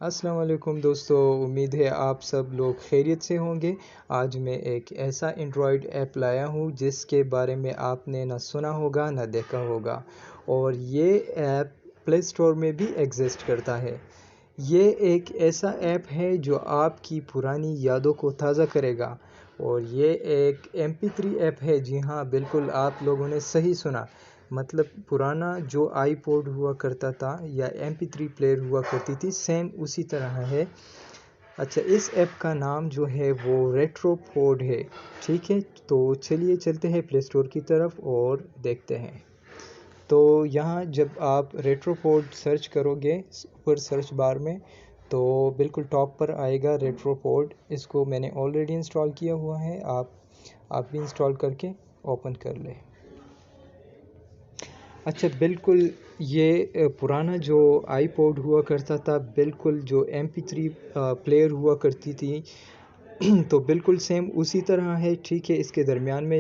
السلام علیکم دوستو، امید ہے آپ سب لوگ خیریت سے ہوں گے۔ آج میں ایک ایسا اینڈرائیڈ ایپ لایا ہوں جس کے بارے میں آپ نے نہ سنا ہوگا نہ دیکھا ہوگا، اور یہ ایپ پلے اسٹور میں بھی ایگزسٹ کرتا ہے۔ یہ ایک ایسا ایپ ہے جو آپ کی پرانی یادوں کو تازہ کرے گا، اور یہ ایک MP3 ایپ ہے۔ جی ہاں، بالکل آپ لوگوں نے صحیح سنا، مطلب پرانا جو آئی پوڈ ہوا کرتا تھا یا MP3 پلیئر ہوا کرتی تھی، سیم اسی طرح ہے۔ اچھا، اس ایپ کا نام جو ہے وہ ریٹرو پوڈ ہے، ٹھیک ہے؟ تو چلیے چلتے ہیں پلے اسٹور کی طرف اور دیکھتے ہیں۔ تو یہاں جب آپ ریٹرو پوڈ سرچ کرو گے اوپر سرچ بار میں، تو بالکل ٹاپ پر آئے گا ریٹرو پوڈ۔ اس کو میں نے آلریڈی انسٹال کیا ہوا ہے، آپ بھی انسٹال کر کے اوپن کر لیں۔ اچھا، بالکل یہ پرانا جو آئی پوڈ ہوا کرتا تھا، بالکل جو MP3 پلیئر ہوا کرتی تھی، تو بالکل سیم اسی طرح ہے، ٹھیک ہے؟ اس کے درمیان میں